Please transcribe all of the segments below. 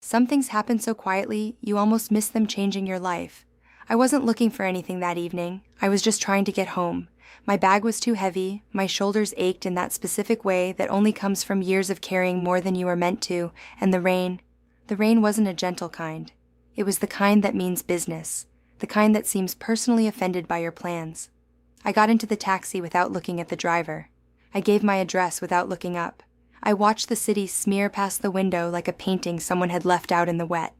Some things happen so quietly, you almost miss them changing your life. I wasn't looking for anything that evening. I was just trying to get home. My bag was too heavy, my shoulders ached in that specific way that only comes from years of carrying more than you were meant to, and the rain wasn't a gentle kind. It was the kind that means business, the kind that seems personally offended by your plans. I got into the taxi without looking at the driver. I gave my address without looking up. I watched the city smear past the window like a painting someone had left out in the wet.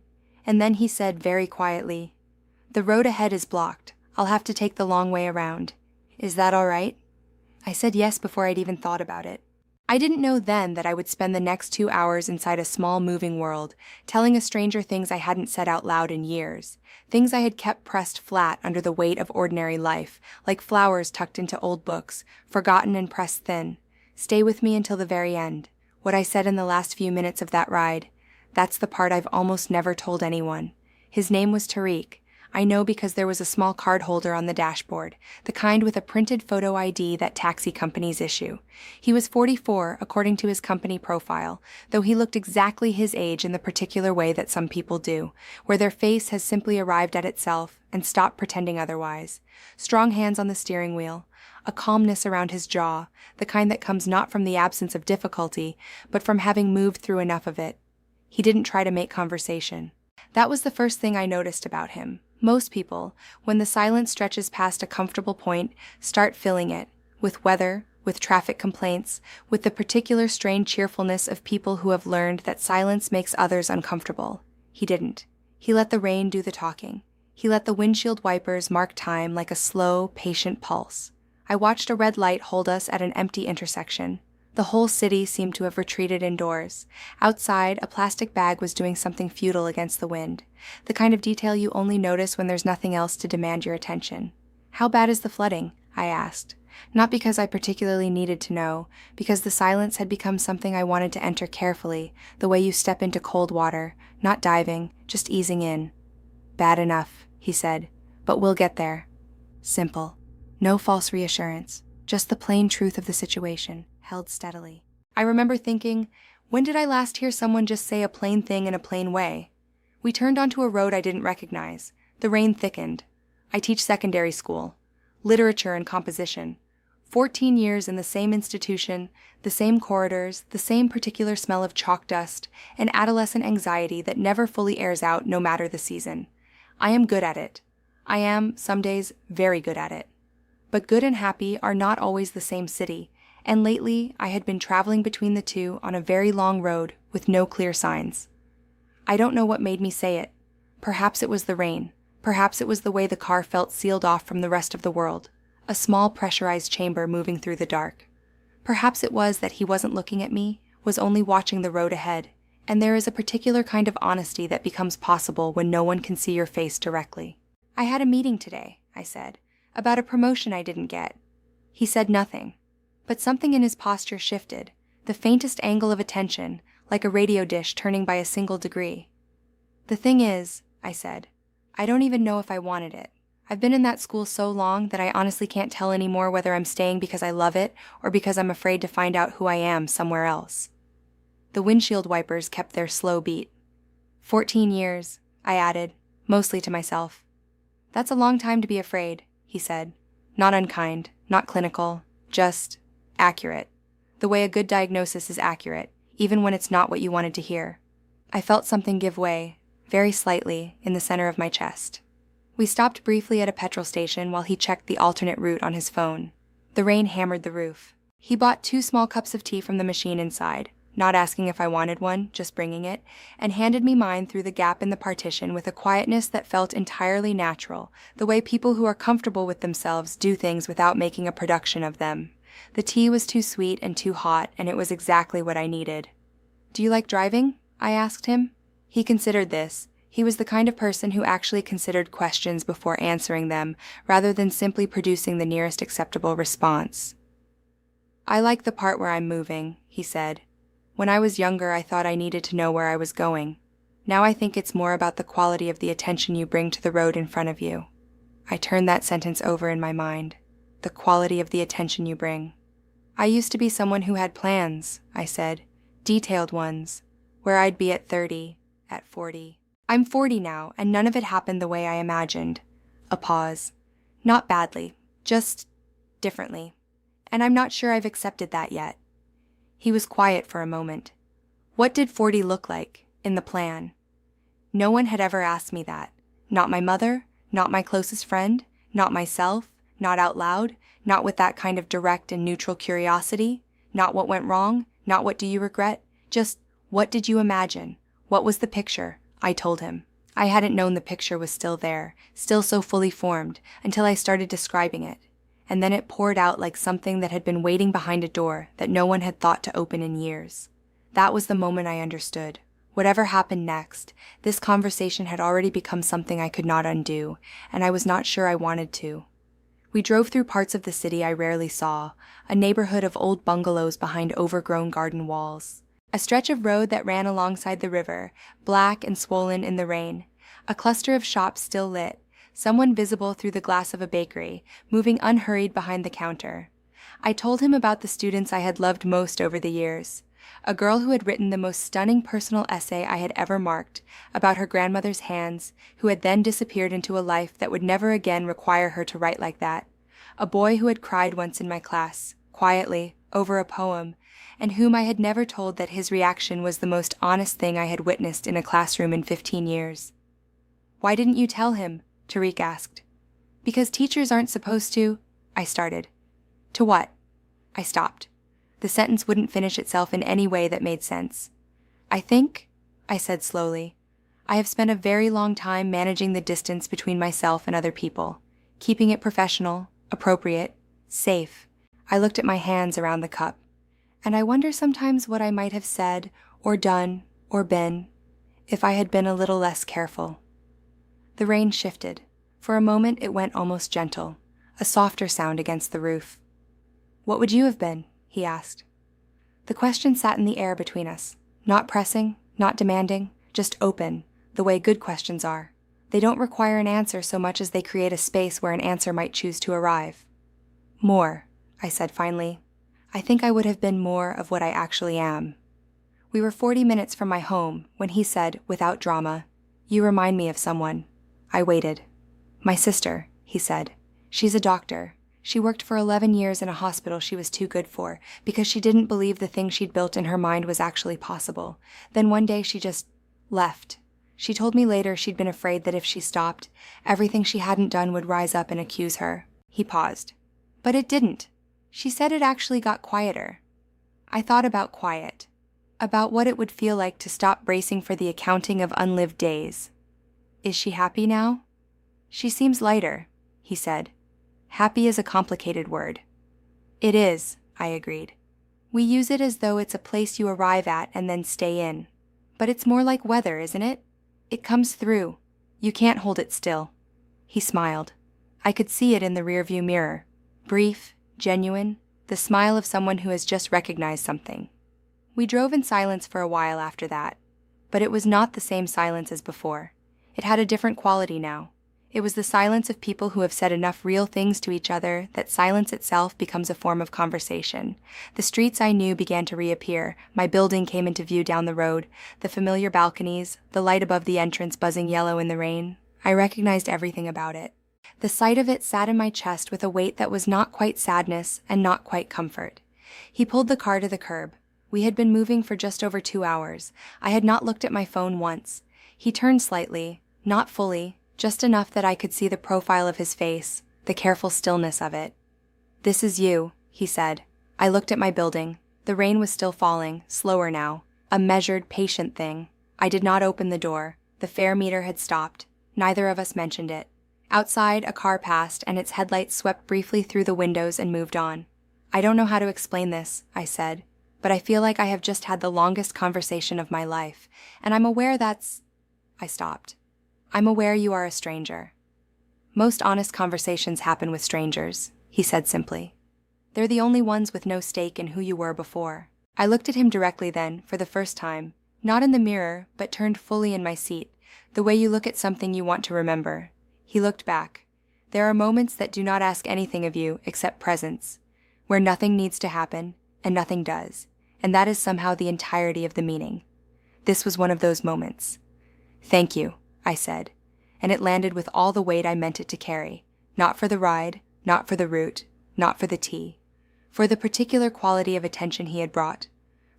And then he said very quietly, "The road ahead is blocked. I'll have to take the long way around. Is that all right?" I said yes before I'd even thought about it. I didn't know then that I would spend the next 2 hours inside a small moving world, telling a stranger things I hadn't said out loud in years, things I had kept pressed flat under the weight of ordinary life, like flowers tucked into old books, forgotten and pressed thin. Stay with me until the very end. What I said in the last few minutes of that ride, that's the part I've almost never told anyone. His name was Tariq. I know because there was a small card holder on the dashboard, the kind with a printed photo ID that taxi companies issue. He was 44, according to his company profile, though he looked exactly his age in the particular way that some people do, where their face has simply arrived at itself and stopped pretending otherwise. Strong hands on the steering wheel, a calmness around his jaw, the kind that comes not from the absence of difficulty, but from having moved through enough of it. He didn't try to make conversation. That was the first thing I noticed about him. Most people, when the silence stretches past a comfortable point, start filling it, with weather, with traffic complaints, with the particular strained cheerfulness of people who have learned that silence makes others uncomfortable. He didn't. He let the rain do the talking. He let the windshield wipers mark time like a slow, patient pulse. I watched a red light hold us at an empty intersection. The whole city seemed to have retreated indoors. Outside, a plastic bag was doing something futile against the wind, the kind of detail you only notice when there's nothing else to demand your attention. "How bad is the flooding?" I asked. Not because I particularly needed to know, because the silence had become something I wanted to enter carefully, the way you step into cold water, not diving, just easing in. "Bad enough," he said, "but we'll get there." Simple. No false reassurance, just the plain truth of the situation, held steadily. I remember thinking, when did I last hear someone just say a plain thing in a plain way? We turned onto a road I didn't recognize. The rain thickened. I teach secondary school, literature and composition. 14 years in the same institution, the same corridors, the same particular smell of chalk dust, and adolescent anxiety that never fully airs out no matter the season. I am good at it. I am, some days, very good at it. But good and happy are not always the same city, and lately I had been traveling between the two on a very long road with no clear signs. I don't know what made me say it. Perhaps it was the rain. Perhaps it was the way the car felt sealed off from the rest of the world, a small pressurized chamber moving through the dark. Perhaps it was that he wasn't looking at me, was only watching the road ahead, and there is a particular kind of honesty that becomes possible when no one can see your face directly. "I had a meeting today," I said, "about a promotion I didn't get." He said nothing. But something in his posture shifted, the faintest angle of attention, like a radio dish turning by a single degree. "The thing is," I said, "I don't even know if I wanted it. I've been in that school so long that I honestly can't tell anymore whether I'm staying because I love it or because I'm afraid to find out who I am somewhere else." The windshield wipers kept their slow beat. 14 years, I added, mostly to myself. "That's a long time to be afraid," he said. Not unkind, not clinical, just accurate. The way a good diagnosis is accurate, even when it's not what you wanted to hear. I felt something give way, very slightly, in the center of my chest. We stopped briefly at a petrol station while he checked the alternate route on his phone. The rain hammered the roof. He bought 2 small cups of tea from the machine inside, not asking if I wanted one, just bringing it, and handed me mine through the gap in the partition with a quietness that felt entirely natural, the way people who are comfortable with themselves do things without making a production of them. The tea was too sweet and too hot, and it was exactly what I needed. "Do you like driving?" I asked him. He considered this. He was the kind of person who actually considered questions before answering them, rather than simply producing the nearest acceptable response. "I like the part where I'm moving," he said. "When I was younger, I thought I needed to know where I was going. Now I think it's more about the quality of the attention you bring to the road in front of you." I turned that sentence over in my mind. The quality of the attention you bring. "I used to be someone who had plans," I said, "detailed ones, where I'd be at 30, at 40. I'm 40 now, and none of it happened the way I imagined. A pause. Not badly, just differently. And I'm not sure I've accepted that yet. He was quiet for a moment. What did 40 look like, in the plan? No one had ever asked me that. Not my mother, not my closest friend, not myself, not out loud, not with that kind of direct and neutral curiosity, not what went wrong, not what do you regret, just what did you imagine? What was the picture? I told him. I hadn't known the picture was still there, still so fully formed, until I started describing it. And then it poured out like something that had been waiting behind a door that no one had thought to open in years. That was the moment I understood. Whatever happened next, this conversation had already become something I could not undo, and I was not sure I wanted to. We drove through parts of the city I rarely saw, a neighborhood of old bungalows behind overgrown garden walls. A stretch of road that ran alongside the river, black and swollen in the rain. A cluster of shops still lit, someone visible through the glass of a bakery, moving unhurried behind the counter. I told him about the students I had loved most over the years. A girl who had written the most stunning personal essay I had ever marked, about her grandmother's hands, who had then disappeared into a life that would never again require her to write like that. A boy who had cried once in my class, quietly, over a poem, and whom I had never told that his reaction was the most honest thing I had witnessed in a classroom in 15 years. "Why didn't you tell him?" Tariq asked. "Because teachers aren't supposed to," I started. "To what?" I stopped. The sentence wouldn't finish itself in any way that made sense. "I think," I said slowly, "I have spent a very long time managing the distance between myself and other people, keeping it professional, appropriate, safe." I looked at my hands around the cup, and I wonder sometimes what I might have said, or done, or been, if I had been a little less careful. The rain shifted. For a moment it went almost gentle, a softer sound against the roof. "What would you have been?" he asked. The question sat in the air between us, not pressing, not demanding, just open, the way good questions are. They don't require an answer so much as they create a space where an answer might choose to arrive. "More," I said finally. "I think I would have been more of what I actually am." We were 40 minutes from my home when he said, without drama, "You remind me of someone." I waited. "My sister," he said. "She's a doctor. She worked for 11 years in a hospital she was too good for, because she didn't believe the thing she'd built in her mind was actually possible. Then one day she just left. She told me later she'd been afraid that if she stopped, everything she hadn't done would rise up and accuse her." He paused. "But it didn't. She said it actually got quieter." I thought about quiet, about what it would feel like to stop bracing for the accounting of unlived days. "Is she happy now?" "She seems lighter," he said. "Happy is a complicated word." "It is," I agreed. "We use it as though it's a place you arrive at and then stay in. But it's more like weather, isn't it? It comes through. You can't hold it still." He smiled. I could see it in the rearview mirror. Brief, genuine, the smile of someone who has just recognized something. We drove in silence for a while after that. But it was not the same silence as before. It had a different quality now. It was the silence of people who have said enough real things to each other that silence itself becomes a form of conversation. The streets I knew began to reappear. My building came into view down the road, the familiar balconies, the light above the entrance buzzing yellow in the rain. I recognized everything about it. The sight of it sat in my chest with a weight that was not quite sadness and not quite comfort. He pulled the car to the curb. We had been moving for just over 2 hours. I had not looked at my phone once. He turned slightly, not fully, just enough that I could see the profile of his face, the careful stillness of it. "This is you," he said. I looked at my building. The rain was still falling, slower now, a measured, patient thing. I did not open the door. The fare meter had stopped. Neither of us mentioned it. Outside, a car passed, and its headlights swept briefly through the windows and moved on. "I don't know how to explain this," I said, "but I feel like I have just had the longest conversation of my life, and I'm aware that's—" I stopped. "I'm aware you are a stranger." "Most honest conversations happen with strangers," he said simply. "They're the only ones with no stake in who you were before." I looked at him directly then, for the first time, not in the mirror, but turned fully in my seat, the way you look at something you want to remember. He looked back. There are moments that do not ask anything of you except presence, where nothing needs to happen, and nothing does, and that is somehow the entirety of the meaning. This was one of those moments. "Thank you," I said, and it landed with all the weight I meant it to carry. Not for the ride, not for the route, not for the tea. For the particular quality of attention he had brought.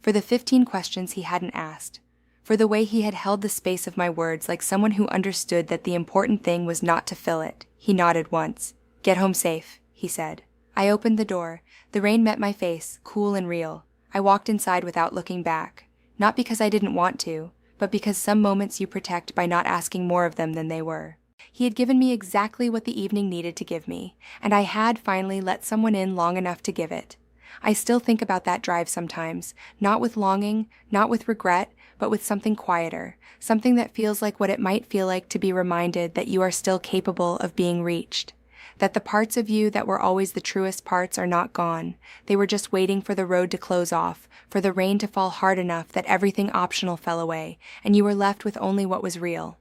For the 15 questions he hadn't asked. For the way he had held the space of my words like someone who understood that the important thing was not to fill it. He nodded once. "Get home safe," he said. I opened the door. The rain met my face, cool and real. I walked inside without looking back. Not because I didn't want to, but because some moments you protect by not asking more of them than they were. He had given me exactly what the evening needed to give me, and I had finally let someone in long enough to give it. I still think about that drive sometimes, not with longing, not with regret, but with something quieter, something that feels like what it might feel like to be reminded that you are still capable of being reached. That the parts of you that were always the truest parts are not gone. They were just waiting for the road to close off, for the rain to fall hard enough that everything optional fell away, and you were left with only what was real.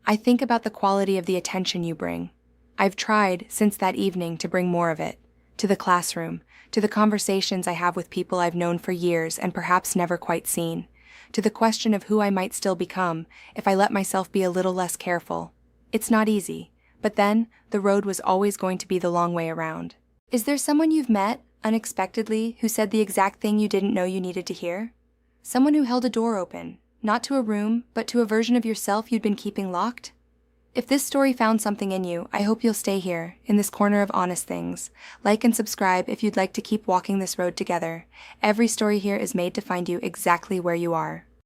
I think about the quality of the attention you bring. I've tried, since that evening, to bring more of it. To the classroom, to the conversations I have with people I've known for years and perhaps never quite seen. To the question of who I might still become if I let myself be a little less careful. It's not easy. But then, the road was always going to be the long way around. Is there someone you've met, unexpectedly, who said the exact thing you didn't know you needed to hear? Someone who held a door open, not to a room, but to a version of yourself you'd been keeping locked? If this story found something in you, I hope you'll stay here, in this corner of honest things. Like and subscribe if you'd like to keep walking this road together. Every story here is made to find you exactly where you are.